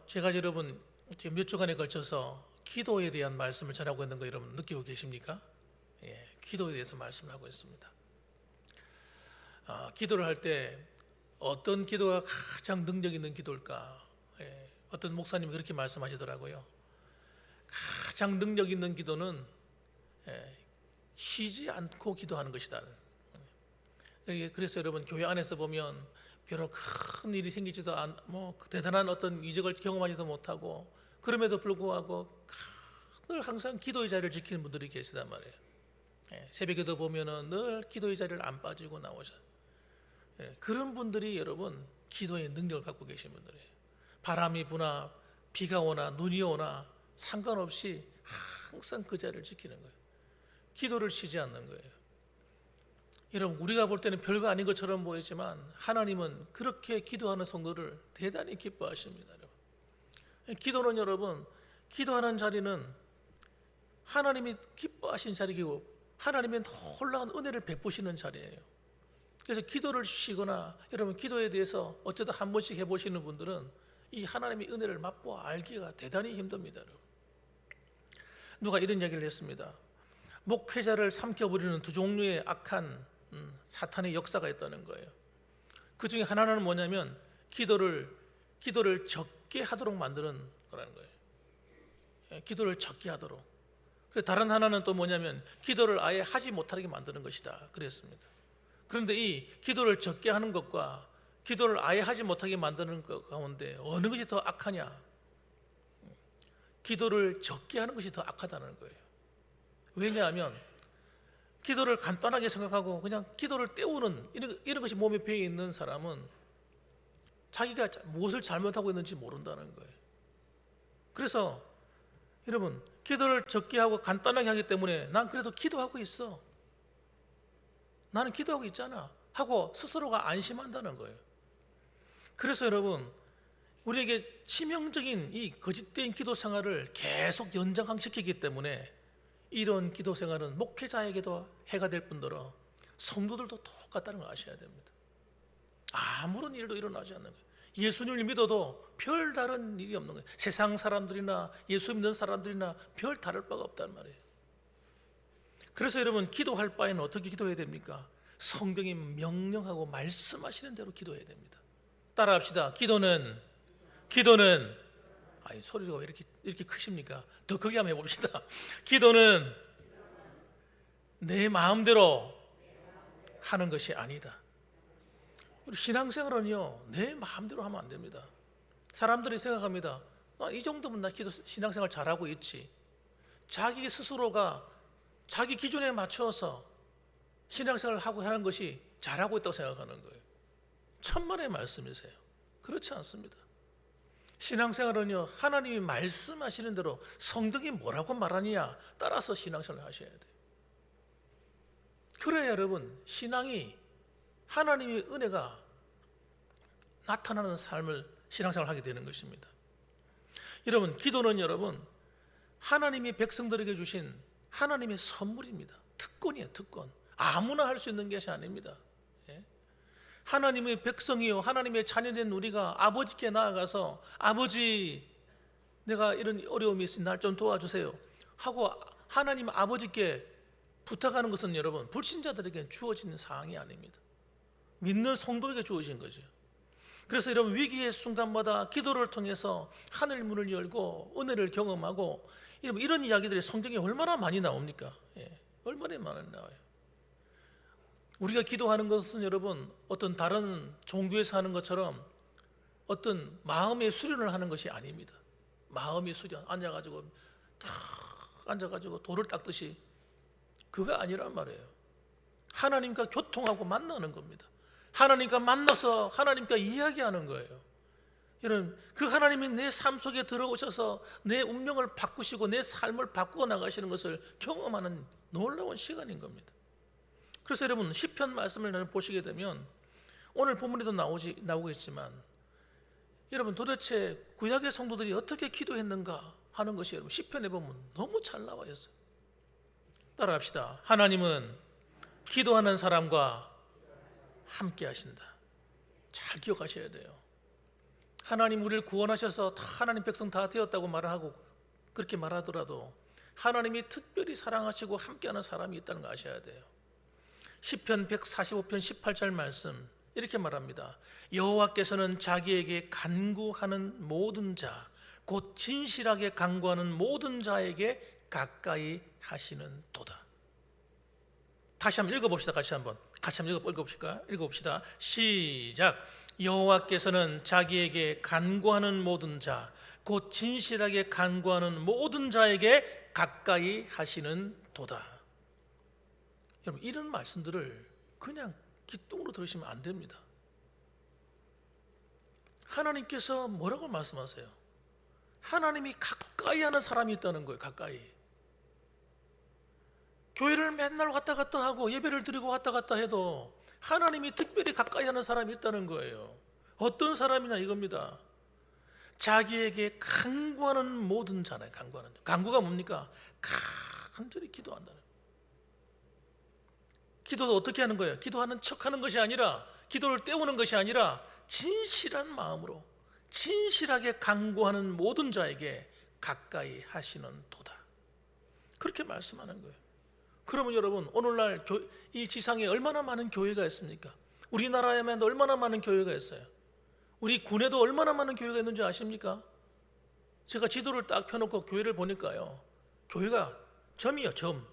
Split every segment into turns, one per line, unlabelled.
제가 여러분 지금 몇 주간에 걸쳐서 기도에 대한 말씀을 전하고 있는 거 여러분 느끼고 계십니까? 예, 기도에 대해서 말씀을 하고 있습니다. 기도를 할 때 어떤 기도가 가장 능력 있는 기도일까? 예, 어떤 목사님이 그렇게 말씀하시더라고요. 가장 능력 있는 기도는 쉬지 않고 기도하는 것이다. 그래서 여러분 교회 안에서 보면 비록 큰 일이 생기지도 뭐 대단한 어떤 이적을 경험하지도 못하고 그럼에도 불구하고 늘 항상 기도의 자리를 지키는 분들이 계시단 말이에요. 새벽에도 보면은 늘 기도의 자리를 안 빠지고 나오셔. 그런 분들이 여러분 기도의 능력을 갖고 계신 분들이에요. 바람이 부나 비가 오나 눈이 오나 상관없이 항상 그 자리를 지키는 거예요. 기도를 쉬지 않는 거예요. 여러분 우리가 볼 때는 별거 아닌 것처럼 보이지만 하나님은 그렇게 기도하는 성도를 대단히 기뻐하십니다. 여러분. 기도는 여러분 기도하는 자리는 하나님이 기뻐하신 자리이고 하나님의 놀라운 은혜를 베푸시는 자리예요. 그래서 기도를 쉬거나 여러분 기도에 대해서 어쩌다 한 번씩 해보시는 분들은 이 하나님의 은혜를 맛보아 알기가 대단히 힘듭니다. 여러분. 누가 이런 이야기를 했습니다. 목회자를 삼켜버리는 두 종류의 악한 사탄의 역사가 있다는 거예요. 그 중에 하나는 뭐냐면 기도를 적게 하도록 만드는 거라는 거예요. 기도를 적게 하도록. 그리고 다른 하나는 또 뭐냐면 기도를 아예 하지 못하게 만드는 것이다. 그랬습니다. 그런데 이 기도를 적게 하는 것과 기도를 아예 하지 못하게 만드는 것 가운데 어느 것이 더 악하냐? 기도를 적게 하는 것이 더 악하다는 거예요. 왜냐하면 기도를 간단하게 생각하고 그냥 기도를 때우는 이런 것이 몸에 배어 있는 사람은 자기가 무엇을 잘못하고 있는지 모른다는 거예요. 그래서 여러분 기도를 적게 하고 간단하게 하기 때문에 난 그래도 기도하고 있어. 나는 기도하고 있잖아 하고 스스로가 안심한다는 거예요. 그래서 여러분 우리에게 치명적인 이 거짓된 기도 생활을 계속 연장시키기 때문에 이런 기도 생활은 목회자에게도 해가 될 뿐더러 성도들도 똑같다는 걸 아셔야 됩니다. 아무런 일도 일어나지 않는 거예요. 예수님을 믿어도 별 다른 일이 없는 거예요. 세상 사람들이나 예수 믿는 사람들이나 별 다를 바가 없단 말이에요. 그래서 여러분 기도할 바에는 어떻게 기도해야 됩니까? 성경이 명령하고 말씀하시는 대로 기도해야 됩니다. 따라합시다. 기도는 아니 소리가 왜 이렇게 크십니까? 더 크게 한번 해봅시다. 기도는 내 마음대로 하는 것이 아니다. 우리 신앙생활은요 내 마음대로 하면 안 됩니다. 사람들이 생각합니다. 이 정도면 나 신앙생활 잘하고 있지. 자기 스스로가 자기 기준에 맞춰서 신앙생활을 하고 하는 것이 잘하고 있다고 생각하는 거예요. 천만의 말씀이세요. 그렇지 않습니다. 신앙생활은요 하나님이 말씀하시는 대로 성경이 뭐라고 말하느냐 따라서 신앙생활을 하셔야 돼요. 그래야 여러분 신앙이 하나님의 은혜가 나타나는 삶을 신앙생활을 하게 되는 것입니다. 여러분 기도는 여러분 하나님이 백성들에게 주신 하나님의 선물입니다. 특권이에요. 특권. 아무나 할 수 있는 것이 아닙니다. 하나님의 백성이요 하나님의 자녀된 우리가 아버지께 나아가서 아버지 내가 이런 어려움이 있으니 날 좀 도와주세요 하고 하나님 아버지께 부탁하는 것은 여러분 불신자들에게 주어지는 사항이 아닙니다. 믿는 성도에게 주어진 거죠. 그래서 여러분 위기의 순간마다 기도를 통해서 하늘 문을 열고 은혜를 경험하고 이런 이야기들이 성경에 얼마나 많이 나옵니까? 얼마나 많이 나와요. 우리가 기도하는 것은 여러분 어떤 다른 종교에서 하는 것처럼 어떤 마음의 수련을 하는 것이 아닙니다. 마음의 수련 앉아가지고 돌을 닦듯이 그거 아니란 말이에요. 하나님과 교통하고 만나는 겁니다. 하나님과 만나서 하나님과 이야기하는 거예요. 여러분 그 하나님이 내 삶 속에 들어오셔서 내 운명을 바꾸시고 내 삶을 바꾸어 나가시는 것을 경험하는 놀라운 시간인 겁니다. 그래서 여러분 시편 말씀을 보시게 되면 오늘 본문에도 나오겠지만 여러분 도대체 구약의 성도들이 어떻게 기도했는가 하는 것이 여러분 시편에 보면 너무 잘 나와 있어요. 따라합시다. 하나님은 기도하는 사람과 함께 하신다. 잘 기억하셔야 돼요. 하나님 우리를 구원하셔서 다 하나님 백성 다 되었다고 말하고 그렇게 말하더라도 하나님이 특별히 사랑하시고 함께하는 사람이 있다는 거 아셔야 돼요. 시편 145편 18절 말씀 이렇게 말합니다. 여호와께서는 자기에게 간구하는 모든 자, 곧 진실하게 간구하는 모든 자에게 가까이 하시는 도다. 다시 한번 읽어봅시다. 같이 한번 읽어봅시다. 시작. 여호와께서는 자기에게 간구하는 모든 자, 곧 진실하게 간구하는 모든 자에게 가까이 하시는 도다. 여러분, 이런 말씀들을 그냥 기뚱으로 들으시면 안 됩니다. 하나님께서 뭐라고 말씀하세요? 하나님이 가까이 하는 사람이 있다는 거예요. 가까이. 교회를 맨날 왔다 갔다 하고 예배를 드리고 왔다 갔다 해도 하나님이 특별히 가까이 하는 사람이 있다는 거예요. 어떤 사람이냐 이겁니다. 자기에게 간구하는 모든 자네. 간구가 뭡니까? 간절히 기도한다는 거예요. 기도도 어떻게 하는 거예요? 기도하는 척하는 것이 아니라, 기도를 때우는 것이 아니라 진실한 마음으로 진실하게 간구하는 모든 자에게 가까이 하시는 도다. 그렇게 말씀하는 거예요. 그러면 여러분, 오늘날 이 지상에 얼마나 많은 교회가 있습니까? 우리나라에만 얼마나 많은 교회가 있어요? 우리 군에도 얼마나 많은 교회가 있는지 아십니까? 제가 지도를 딱 펴놓고 교회를 보니까요, 교회가 점이요, 점.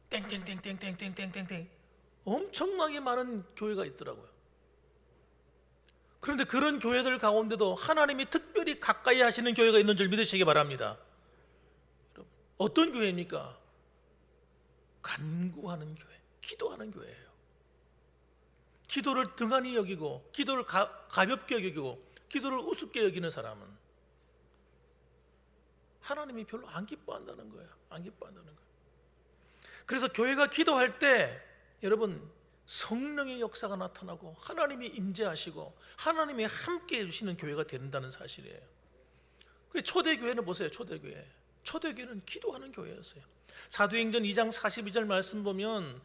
땡땡땡땡땡땡땡땡 엄청나게 많은 교회가 있더라고요. 그런데 그런 교회들 가운데도 하나님이 특별히 가까이 하시는 교회가 있는 줄 믿으시기 바랍니다. 어떤 교회입니까? 간구하는 교회, 기도하는 교회예요. 기도를 등한히 여기고, 기도를 가볍게 여기고, 기도를 우습게 여기는 사람은 하나님이 별로 안 기뻐한다는 거예요. 안 기뻐한다는 거예요. 그래서 교회가 기도할 때 여러분, 성령의 역사가 나타나고 하나님이 임재하시고 하나님이 함께 해주시는 교회가 된다는 사실이에요. 그래서 초대교회는 보세요. 초대교회는 기도하는 교회였어요. 사도행전 2장 42절 말씀 보면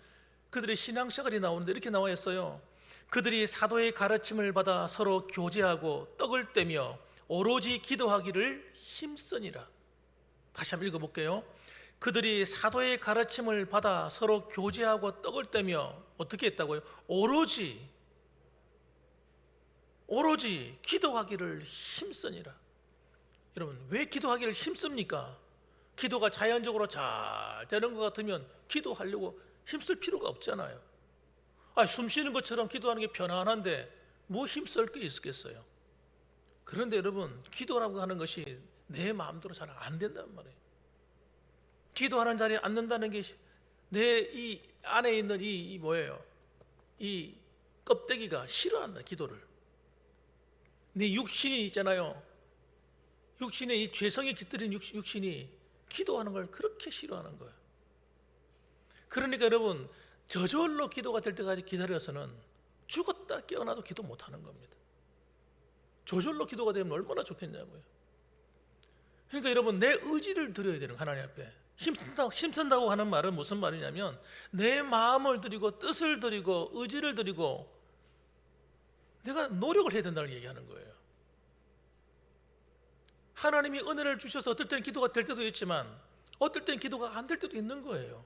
그들의 신앙생활이 나오는데 이렇게 나와 있어요. 그들이 사도의 가르침을 받아 서로 교제하고 떡을 떼며 오로지 기도하기를 힘쓰니라. 다시 한번 읽어볼게요. 그들이 사도의 가르침을 받아 서로 교제하고 떡을 떼며 어떻게 했다고요? 오로지 기도하기를 힘쓰니라. 여러분, 왜 기도하기를 힘씁니까? 기도가 자연적으로 잘 되는 것 같으면 기도하려고 힘쓸 필요가 없잖아요. 숨 쉬는 것처럼 기도하는 게 편안한데 뭐 힘쓸 게 있겠어요? 그런데 여러분, 기도라고 하는 것이 내 마음대로 잘 안 된단 말이에요. 기도하는 자리에 앉는다는 게 내 이 안에 있는 이 뭐예요? 이 껍데기가 싫어한다, 기도를. 내 육신이 있잖아요. 육신의 이 죄성이 깃들인 육신이 기도하는 걸 그렇게 싫어하는 거예요. 그러니까 여러분, 저절로 기도가 될 때까지 기다려서는 죽었다 깨어나도 기도 못하는 겁니다. 저절로 기도가 되면 얼마나 좋겠냐고요. 그러니까 여러분, 내 의지를 드려야 되는, 하나님 앞에 힘쓴다고 하는 말은 무슨 말이냐면 내 마음을 드리고 뜻을 드리고 의지를 드리고 내가 노력을 해야 된다는 얘기하는 거예요. 하나님이 은혜를 주셔서 어떨 때는 기도가 될 때도 있지만 어떨 때는 기도가 안 될 때도 있는 거예요.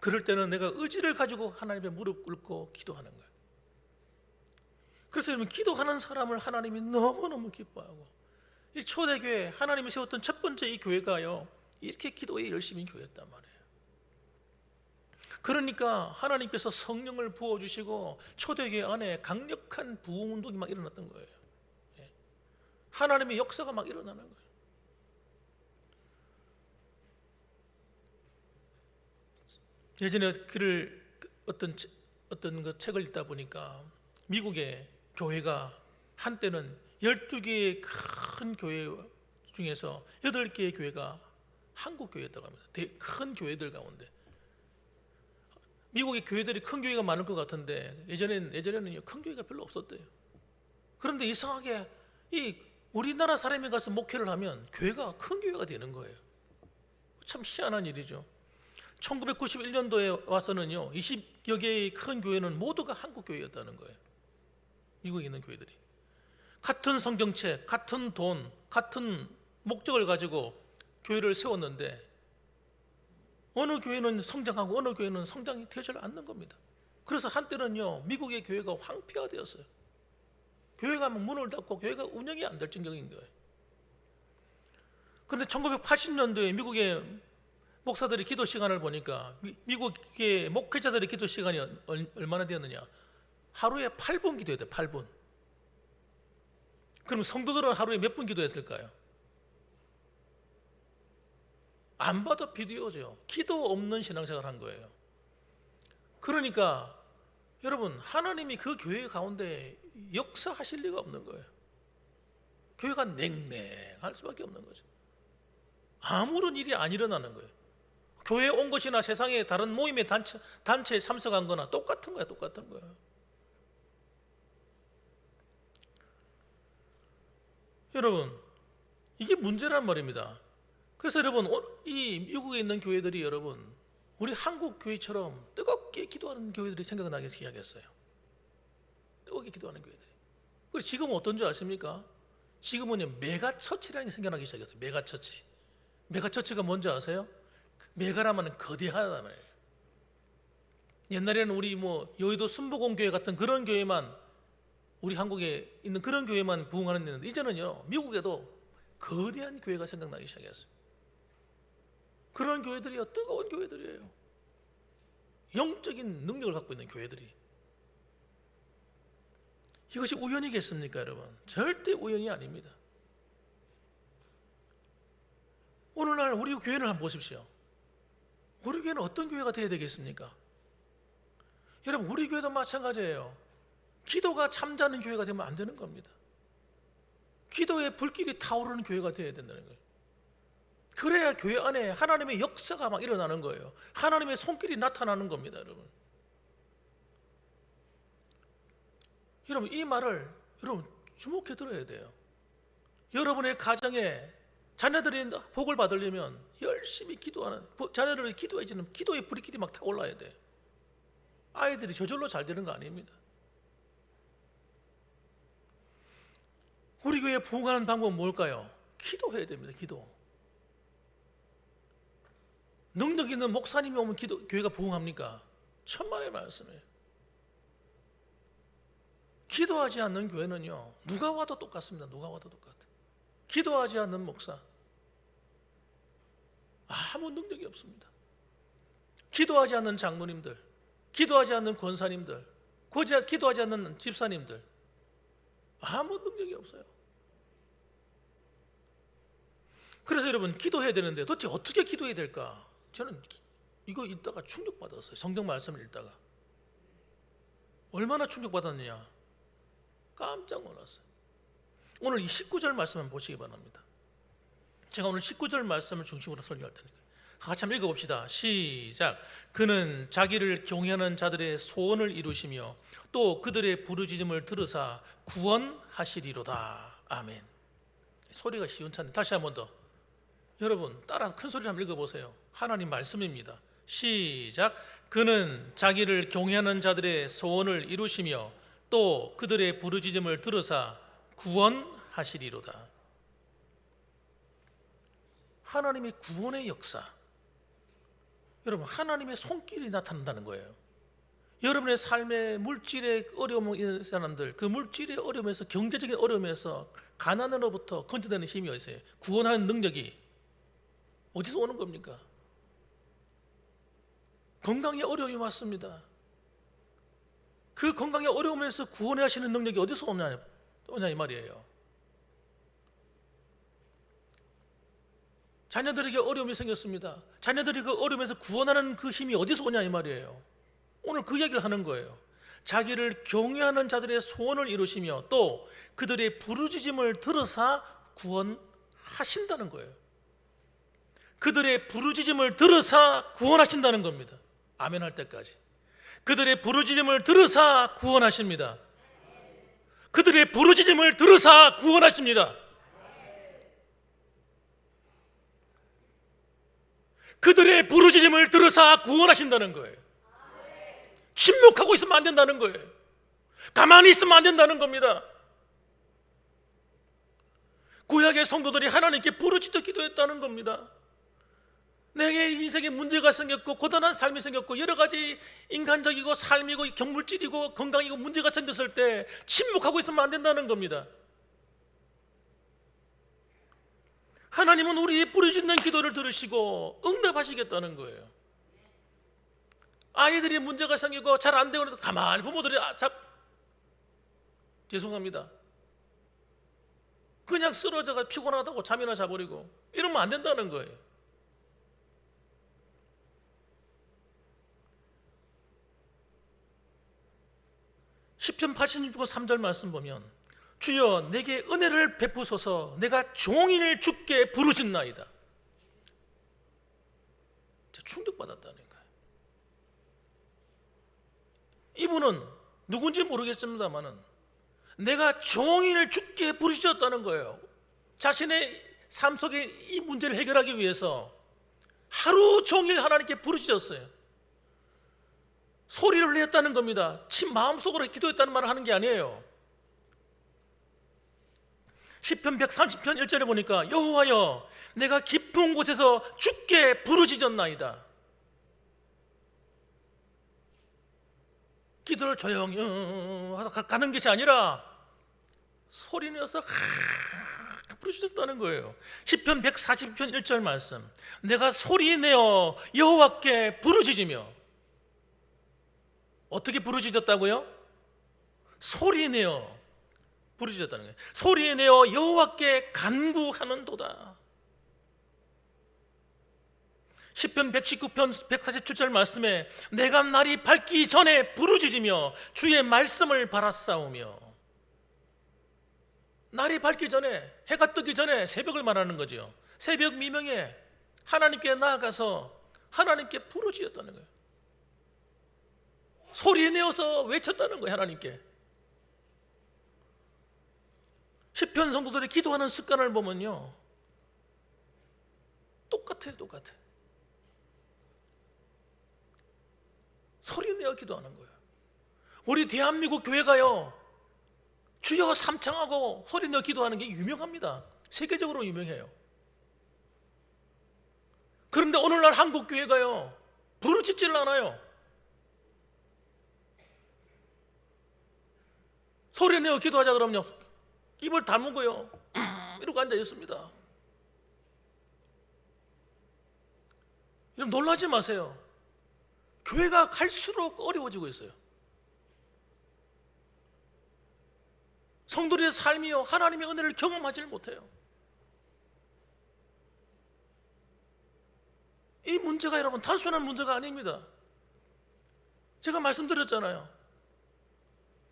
그럴 때는 내가 의지를 가지고 하나님의 무릎 꿇고 기도하는 거예요. 그래서 여러분, 기도하는 사람을 하나님이 너무너무 기뻐하고, 이 초대교회, 하나님이 세웠던 첫 번째 이 교회가요, 이렇게 기도에 열심히 교회였단 말이에요. 그러니까 하나님께서 성령을 부어주시고 초대교회 안에 강력한 부흥운동이 막 일어났던 거예요. 하나님의 역사가 막 일어나는 거예요. 예전에 어떤 그 책을 읽다 보니까 미국의 교회가 한때는 12개의 큰 교회 중에서 8개의 교회가 한국 교회였다고 합니다. 큰 교회들 가운데. 미국의 교회들이 큰 교회가 많을 것 같은데 예전에는요, 큰 교회가 별로 없었대요. 그런데 이상하게 이 우리나라 사람이 가서 목회를 하면 교회가 큰 교회가 되는 거예요. 참 희한한 일이죠. 1991년도에 와서는요, 20여 개의 큰 교회는 모두가 한국 교회였다는 거예요. 미국에 있는 교회들이. 같은 성경책, 같은 돈, 같은 목적을 가지고 교회를 세웠는데 어느 교회는 성장하고 어느 교회는 성장이 되지 않는 겁니다. 그래서 한때는요, 미국의 교회가 황폐화되었어요. 교회가 문을 닫고 교회가 운영이 안 될 정도인 거예요. 그런데 1980년도에 미국의 목사들의 기도 시간을 보니까 미국의 목회자들의 기도 시간이 얼마나 되었느냐? 하루에 8분 기도해야 돼요. 8분. 그럼 성도들은 하루에 몇 분 기도했을까요? 안 봐도 비디오죠. 기도 없는 신앙생활을 한 거예요. 그러니까 여러분, 하나님이 그 교회 가운데 역사하실 리가 없는 거예요. 교회가 냉랭할 수밖에 없는 거죠. 아무런 일이 안 일어나는 거예요. 교회에 온 것이나 세상의 다른 모임의 단체에 참석한 거나 똑같은 거예요. 똑같은 거예요. 여러분, 이게 문제란 말입니다. 그래서 여러분, 이 미국에 있는 교회들이 여러분, 우리 한국 교회처럼 뜨겁게 기도하는 교회들이 생각나기 시작했어요. 뜨겁게 기도하는 교회들이. 그리고 지금은 어떤 줄 아십니까? 지금은 메가처치라는 게 생겨나기 시작했어요. 메가처치. 메가처치가 뭔지 아세요? 메가라면 거대하다는 거예요. 옛날에는 우리 여의도 순복음교회 같은 그런 교회만, 우리 한국에 있는 그런 교회만 부흥하는 데인데, 이제는요, 미국에도 거대한 교회가 생각나기 시작했어요. 그런 교회들이요, 뜨거운 교회들이에요. 영적인 능력을 갖고 있는 교회들이. 이것이 우연이겠습니까, 여러분? 절대 우연이 아닙니다. 오늘날 우리 교회를 한번 보십시오. 우리 교회는 어떤 교회가 되어야 되겠습니까? 여러분, 우리 교회도 마찬가지예요. 기도가 잠자는 교회가 되면 안 되는 겁니다. 기도의 불길이 타오르는 교회가 되어야 된다는 거예요. 그래야 교회 안에 하나님의 역사가 막 일어나는 거예요. 하나님의 손길이 나타나는 겁니다, 여러분. 여러분, 이 말을 여러분 주목해 들어야 돼요. 여러분의 가정에 자녀들이 복을 받으려면 열심히 기도하는, 자녀들이 기도해지는 기도의 불길이 막 타올라야 돼. 아이들이 저절로 잘 되는 거 아닙니다. 우리 교회 부흥하는 방법은 뭘까요? 기도해야 됩니다. 기도. 능력 있는 목사님이 오면 교회가 부흥합니까? 천만의 말씀이에요. 기도하지 않는 교회는요, 누가 와도 똑같습니다. 누가 와도 똑같아요. 기도하지 않는 목사, 아무 능력이 없습니다. 기도하지 않는 장로님들, 기도하지 않는 권사님들, 기도하지 않는 집사님들, 아무 능력이 없어요. 그래서 여러분, 기도해야 되는데 도대체 어떻게 기도해야 될까? 저는 이거 읽다가 충격받았어요. 성경 말씀을 읽다가. 얼마나 충격받았느냐? 깜짝 놀랐어요. 오늘 이 19절 말씀을 보시기 바랍니다. 제가 오늘 19절 말씀을 중심으로 설교할 테니까 같이 한번 읽어봅시다. 시작. 그는 자기를 경외하는 자들의 소원을 이루시며 또 그들의 부르짖음을 들으사 구원하시리로다. 아멘. 소리가 시원찮네. 다시 한 번 더. 여러분, 따라 큰 소리로 한번 읽어보세요. 하나님 말씀입니다. 시작. 그는 자기를 경외하는 자들의 소원을 이루시며 또 그들의 부르짖음을 들으사 구원하시리로다. 하나님의 구원의 역사. 여러분, 하나님의 손길이 나타난다는 거예요. 여러분의 삶의 물질의 어려움이 있는 사람들, 그 물질의 어려움에서, 경제적인 어려움에서, 가난으로부터 건져내는 힘이 어디서요? 구원하는 능력이 어디서 오는 겁니까? 건강에 어려움이 왔습니다. 그 건강의 어려움에서 구원해 하시는 능력이 어디서 오냐 이 말이에요. 자녀들에게 어려움이 생겼습니다. 자녀들이 그 어려움에서 구원하는 그 힘이 어디서 오냐 이 말이에요. 오늘 그 얘기를 하는 거예요. 자기를 경외하는 자들의 소원을 이루시며 또 그들의 부르짖음을 들으사 구원하신다는 거예요. 그들의 부르짖음을 들으사 구원하신다는 겁니다. 아멘 할 때까지. 그들의 부르짖음을 들으사 구원하십니다. 그들의 부르짖음을 들으사 구원하십니다. 그들의 부르짖음을 들으사 구원하신다는 거예요. 침묵하고 있으면 안 된다는 거예요. 가만히 있으면 안 된다는 겁니다. 구약의 성도들이 하나님께 부르짖어 기도했다는 겁니다. 내게 인생에 문제가 생겼고 고단한 삶이 생겼고 여러 가지 인간적이고 삶이고 경물질이고 건강이고 문제가 생겼을 때 침묵하고 있으면 안 된다는 겁니다. 하나님은 우리의 부르짖는 기도를 들으시고 응답하시겠다는 거예요. 아이들이 문제가 생기고 잘 안 되고 가만히 부모들이 죄송합니다, 그냥 쓰러져가 피곤하다고 잠이나 자버리고 이러면 안 된다는 거예요. 시편 86편 3절 말씀 보면 주여 내게 은혜를 베푸소서 내가 종일 주께 부르짖나이다. 충격받았다는 거예요. 이분은 누군지 모르겠습니다만은 내가 종일 주께 부르짖었다는 거예요. 자신의 삶 속에 이 문제를 해결하기 위해서 하루 종일 하나님께 부르짖었어요. 소리를 냈다는 겁니다. 마음속으로 기도했다는 말을 하는 게 아니에요. 시편 130편 1절에 보니까 여호와여 내가 깊은 곳에서 주께 부르짖었나이다. 기도를 조용히 가는 것이 아니라 소리 내어서 부르짖었다는 거예요. 시편 140편 1절 말씀 내가 소리 내어 여호와께 부르짖으며 어떻게 부르짖었다고요? 소리 내어 부르짖었다는 거예요. 소리 내어 여호와께 간구하는도다. 시편 119편 147절 말씀에 내가 날이 밝기 전에 부르짖으며 주의 말씀을 바라싸우며, 날이 밝기 전에, 해가 뜨기 전에 새벽을 말하는 거죠. 새벽 미명에 하나님께 나아가서 하나님께 부르짖었다는 거예요. 소리 내어서 외쳤다는 거예요. 하나님께. 시편 성도들이 기도하는 습관을 보면요 똑같아요. 소리 내어 기도하는 거예요. 우리 대한민국 교회가요 주여 삼창하고 소리 내어 기도하는 게 유명합니다. 세계적으로 유명해요. 그런데 오늘날 한국 교회가요 부르짖지를 않아요. 소리 내어 기도하자 그러면요 입을 다물고요 이러고 앉아 있습니다. 여러분 놀라지 마세요. 교회가 갈수록 어려워지고 있어요. 성도들의 삶이요 하나님의 은혜를 경험하지 못해요. 이 문제가 여러분 단순한 문제가 아닙니다. 제가 말씀드렸잖아요.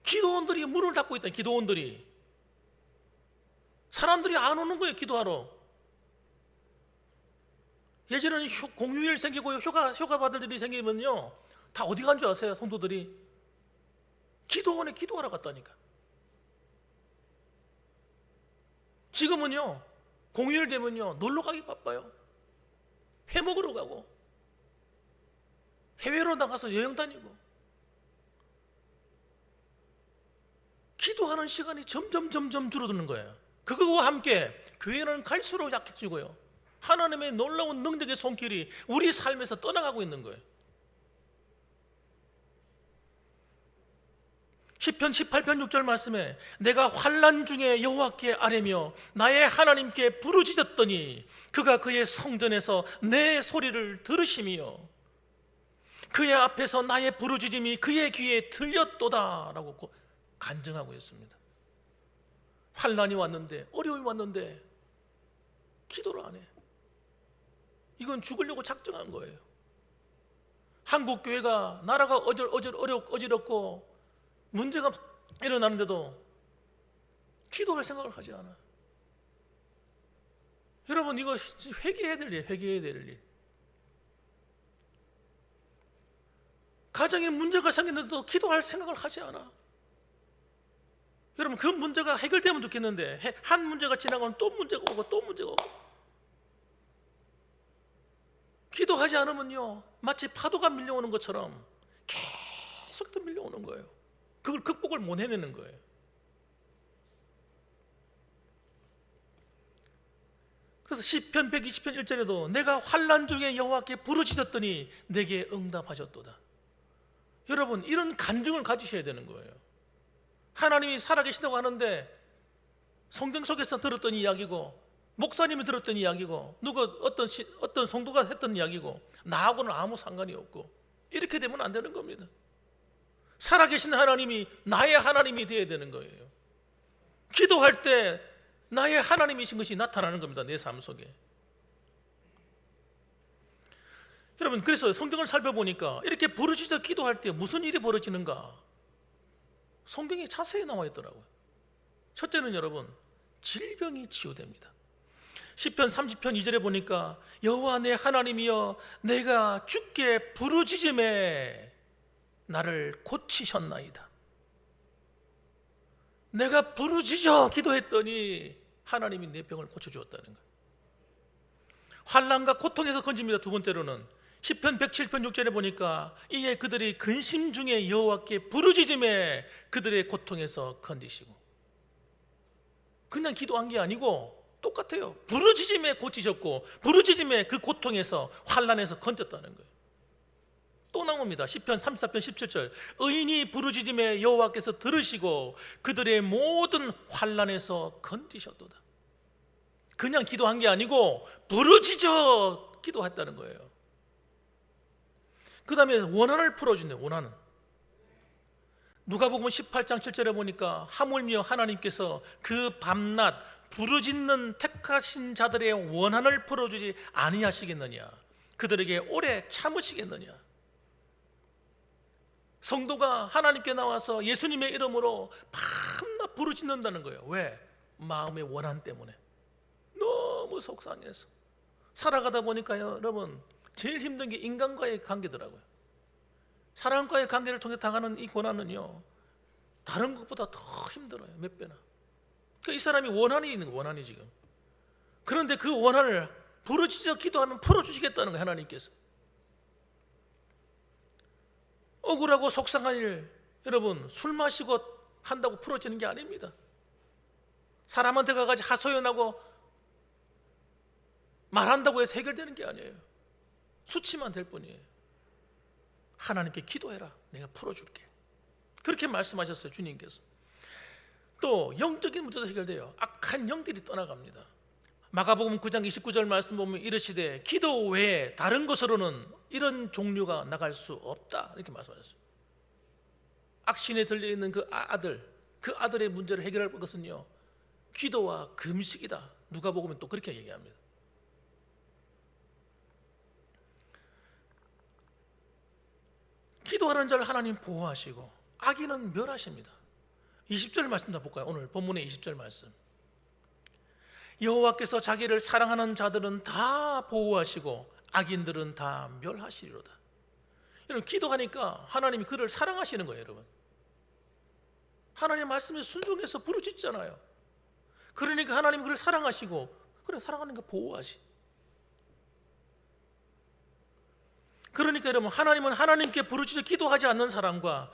기도원들이 문을 닫고 있다. 기도원들이 사람들이 안 오는 거예요. 기도하러. 예전에는 공휴일 생기고 휴가 받을 일이 생기면요 다 어디 간 줄 아세요? 성도들이 기도원에 기도하러 갔다니까. 지금은요 공휴일 되면요 놀러 가기 바빠요. 회 먹으러 가고 해외로 나가서 여행 다니고 기도하는 시간이 점점 줄어드는 거예요. 그거와 함께 교회는 갈수록 약해지고요 하나님의 놀라운 능력의 손길이 우리 삶에서 떠나가고 있는 거예요. 시편 18편 6절 말씀에 내가 환난 중에 여호와께 아뢰며 나의 하나님께 부르짖었더니 그가 그의 성전에서 내 소리를 들으시며 그의 앞에서 나의 부르짖음이 그의 귀에 들렸도다 라고 간증하고 있습니다. 환난이 왔는데 어려움이 왔는데 기도를 안 해. 이건 죽으려고 작정한 거예요. 한국 교회가 나라가 어지럽고 문제가 일어나는데도 기도할 생각을 하지 않아. 여러분 이거 회개해야 될 일, 회개해야 될 일. 가정에 문제가 생겼는데도 기도할 생각을 하지 않아. 여러분 그 문제가 해결되면 좋겠는데 한 문제가 지나가면 또 문제가 오고 또 문제가 오고 기도하지 않으면요 마치 파도가 밀려오는 것처럼 계속 밀려오는 거예요. 그걸 극복을 못 해내는 거예요. 그래서 시편 120편 1절에도 내가 환난 중에 여호와께 부르짖었더니 내게 응답하셨도다. 여러분, 이런 간증을 가지셔야 되는 거예요. 하나님이 살아계신다고 하는데 성경 속에서 들었던 이야기고, 목사님이 들었던 이야기고, 누가 어떤 성도가 했던 이야기고, 나하고는 아무 상관이 없고, 이렇게 되면 안 되는 겁니다. 살아계신 하나님이 나의 하나님이 되어야 되는 거예요. 기도할 때 나의 하나님이신 것이 나타나는 겁니다, 내 삶 속에. 여러분, 그래서 성경을 살펴보니까 이렇게 부르짖어 기도할 때 무슨 일이 벌어지는가, 성경에 자세히 나와 있더라고요. 첫째는 여러분, 질병이 치유됩니다. 시편 30편 2절에 보니까 여호와 내 하나님이여 내가 주께 부르짖음에 나를 고치셨나이다. 내가 부르짖어 기도했더니 하나님이 내 병을 고쳐주었다는 거예요. 환난과 고통에서 건집니다. 두 번째로는 시편 107편 6절에 보니까 이에 그들이 근심 중에 여호와께 부르짖음에 그들의 고통에서 건지시고, 그냥 기도한 게 아니고 똑같아요. 부르짖음에 고치셨고, 부르짖음에 그 고통에서 환난에서 건졌다는 거예요. 또 나옵니다. 시편 34편 17절 의인이 부르짖음에 여호와께서 들으시고 그들의 모든 환난에서 건지셨도다. 그냥 기도한 게 아니고 부르짖어 기도했다는 거예요. 그 다음에 원한을 풀어준대요. 원한은 누가복음 18장 7절에 보니까 하물며 하나님께서 그 밤낮 부르짖는 택하신 자들의 원한을 풀어주지 아니하시겠느냐, 그들에게 오래 참으시겠느냐. 성도가 하나님께 나와서 예수님의 이름으로 밤낮 부르짖는다는 거예요. 왜? 마음의 원한 때문에. 너무 속상해서 살아가다 보니까요, 여러분, 제일 힘든 게 인간과의 관계더라고요. 사람과의 관계를 통해 당하는 이 고난은요, 다른 것보다 더 힘들어요. 몇 배나. 그러니까 이 사람이 원한이 있는 거예요. 원한이 지금. 그런데 그 원한을 부르짖어 기도하면 풀어주시겠다는 거예요, 하나님께서. 억울하고 속상한 일, 여러분, 술 마시고 한다고 풀어지는 게 아닙니다. 사람한테 가가지고 하소연하고 말한다고 해서 해결되는 게 아니에요. 수치만 될 뿐이에요. 하나님께 기도해라, 내가 풀어줄게. 그렇게 말씀하셨어요, 주님께서. 또 영적인 문제도 해결돼요. 악한 영들이 떠나갑니다. 마가복음 9장 29절 말씀 보면 이르시되 기도 외에 다른 것으로는 이런 종류가 나갈 수 없다, 이렇게 말씀하셨어요. 악신에 들려있는 그 아들의 문제를 해결할 것은요, 기도와 금식이다. 누가복음은 또 그렇게 얘기합니다. 기도하는 자를 하나님 보호하시고 악인은 멸하십니다. 20절 말씀 좀 볼까요? 오늘 본문의 20절 말씀. 여호와께서 자기를 사랑하는 자들은 다 보호하시고 악인들은 다 멸하시리로다. 여러분, 기도하니까 하나님이 그를 사랑하시는 거예요. 여러분, 하나님 말씀에 순종해서 부르짖잖아요. 그러니까 하나님 그를 사랑하시고, 그래, 사랑하는 거 보호하시. 그러니까 여러분, 하나님은 하나님께 부르짖어 기도하지 않는 사람과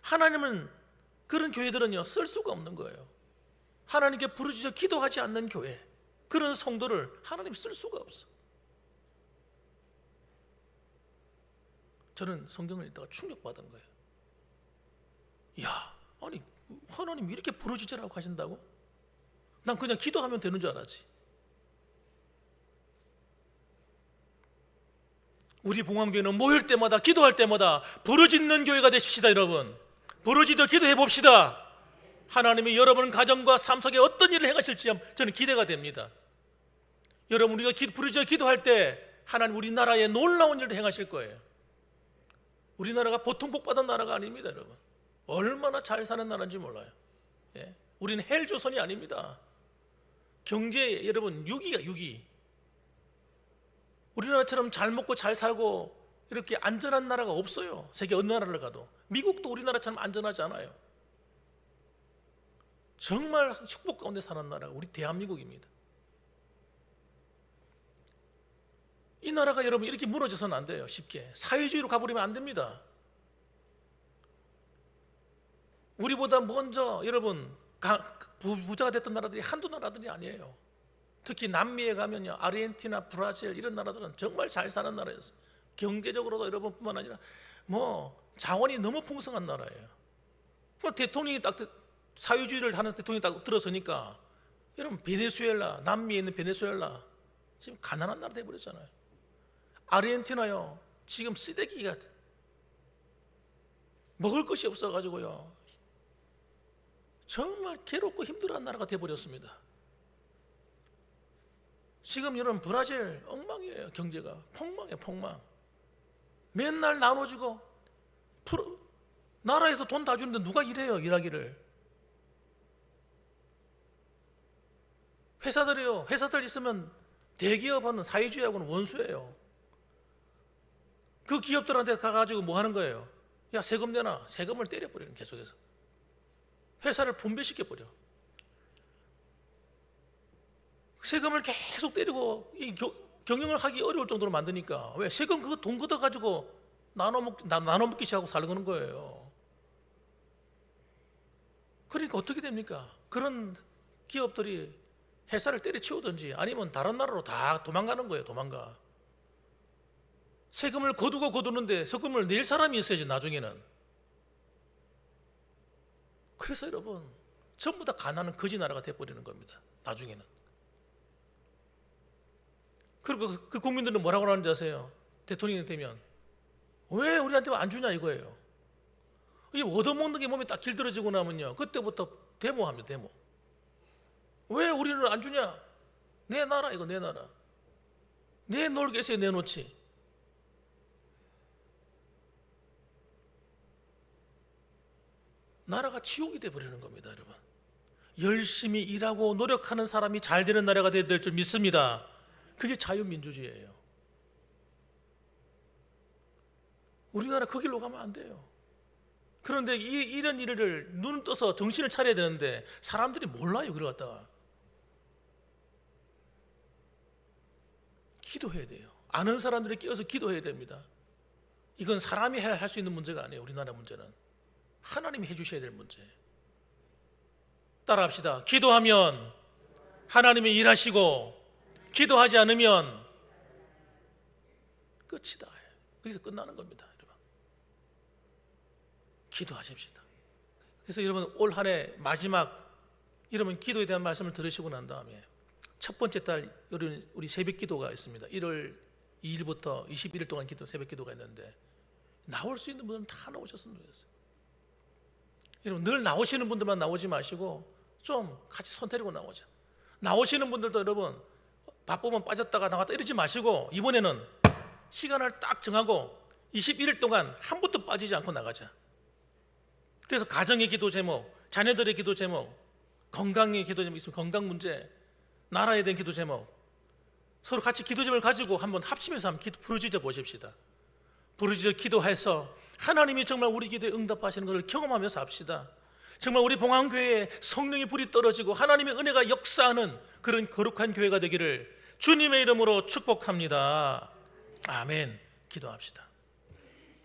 하나님은 그런 교회들은요, 쓸 수가 없는 거예요. 하나님께 부르짖어 기도하지 않는 교회, 그런 성도를 하나님 쓸 수가 없어. 저는 성경을 읽다가 충격받은 거예요. 야, 아니 하나님 이렇게 부르짖으라고 하신다고? 난 그냥 기도하면 되는 줄 알았지. 우리 봉황교회는 모일 때마다, 기도할 때마다 부르짖는 교회가 되십시다. 여러분, 부르짖어 기도해 봅시다. 하나님이 여러분 가정과 삶 속에 어떤 일을 행하실지 저는 기대가 됩니다. 여러분, 우리가 부르짖어 기도할 때 하나님 우리나라에 놀라운 일도 행하실 거예요. 우리나라가 보통 복받은 나라가 아닙니다. 여러분, 얼마나 잘 사는 나라인지 몰라요. 예? 우리는 헬조선이 아닙니다. 경제, 여러분, 6위가 6위. 우리나라처럼 잘 먹고 잘 살고 이렇게 안전한 나라가 없어요. 세계 어느 나라를 가도. 미국도 우리나라처럼 안전하지 않아요. 정말 축복 가운데 사는 나라가 우리 대한민국입니다. 이 나라가 여러분 이렇게 무너져서는 안 돼요. 쉽게 사회주의로 가버리면 안 됩니다. 우리보다 먼저 여러분 부자가 됐던 나라들이 한두 나라들이 아니에요. 특히 남미에 가면요, 아르헨티나, 브라질 이런 나라들은 정말 잘 사는 나라였어요. 경제적으로도 여러분뿐만 아니라 뭐 자원이 너무 풍성한 나라예요. 그 대통령이 딱 사회주의를 하는 대통령이 딱 들어서니까 여러분 베네수엘라, 남미에 있는 베네수엘라 지금 가난한 나라 돼버렸잖아요. 아르헨티나요, 지금 쓰레기가 먹을 것이 없어가지고요 정말 괴롭고 힘들어한 나라가 돼버렸습니다. 지금 여러분 브라질 엉망이에요. 경제가 폭망이에요. 폭망. 맨날 나눠주고 나라에서 돈 다 주는데 누가 일해요? 일하기를. 회사들이요, 회사들 있으면 대기업하는 사회주의하고는 원수예요. 그 기업들한테 가가지고 뭐 하는 거예요? 야, 세금 내놔. 세금을 때려버리는, 계속해서 회사를 분배시켜버려. 세금을 계속 때리고 경영을 하기 어려울 정도로 만드니까. 왜? 세금 그거 돈 걷어가지고 나눠먹기 시작하고 살는 거예요. 그러니까 어떻게 됩니까? 그런 기업들이 회사를 때려치우든지 아니면 다른 나라로 다 도망가는 거예요. 도망가. 세금을 거두는데 세금을 낼 사람이 있어야지 나중에는. 그래서 여러분 전부 다 가난한 거지 나라가 돼버리는 겁니다. 나중에는. 그리고 그 국민들은 뭐라고 하는지 아세요? 대통령이 되면 왜 우리한테 안 주냐 이거예요. 이 얻어먹는 게 몸에 딱 길들어지고 나면요 그때부터 데모합니다. 데모. 왜 우리는 안 주냐? 내 나라 이거 내 나라. 내 놀게스에 내놓지. 나라가 지옥이 돼버리는 겁니다. 여러분, 열심히 일하고 노력하는 사람이 잘 되는 나라가 돼야 될 줄 믿습니다. 그게 자유민주주의예요. 우리나라 그 길로 가면 안 돼요. 그런데 이런 일을 눈을 떠서 정신을 차려야 되는데 사람들이 몰라요. 그걸 갖다가 기도해야 돼요. 아는 사람들이 끼어서 기도해야 됩니다. 이건 사람이 할 수 있는 문제가 아니에요. 우리나라 문제는 하나님이 해주셔야 될 문제예요. 따라합시다. 기도하면 하나님이 일하시고 기도하지 않으면 끝이다. 거기서 끝나는 겁니다. 여러분, 기도하십시다. 그래서 여러분 올 한 해 마지막 여러분 기도에 대한 말씀을 들으시고 난 다음에 첫 번째 달 우리 새벽 기도가 있습니다. 1월 2일부터 21일 동안 새벽 기도가 있는데 나올 수 있는 분들은 다 나오셨으면 좋겠어요. 여러분 늘 나오시는 분들만 나오지 마시고 좀 같이 손 데리고 나오자. 나오시는 분들도 여러분 바쁘면 빠졌다가 나갔다 이러지 마시고 이번에는 시간을 딱 정하고 21일 동안 한 번도 빠지지 않고 나가자. 그래서 가정의 기도 제목, 자녀들의 기도 제목, 건강의 기도 제목 있으면 건강 문제, 나라에 대한 기도 제목 서로 같이 기도 제목을 가지고 한번 합치면서 한번 부르짖어 보십시다. 부르짖어 기도해서 하나님이 정말 우리 기도에 응답하시는 것을 경험하면서 합시다. 정말 우리 봉안교회에 성령의 불이 떨어지고 하나님의 은혜가 역사하는 그런 거룩한 교회가 되기를 주님의 이름으로 축복합니다. 아멘. 기도합시다.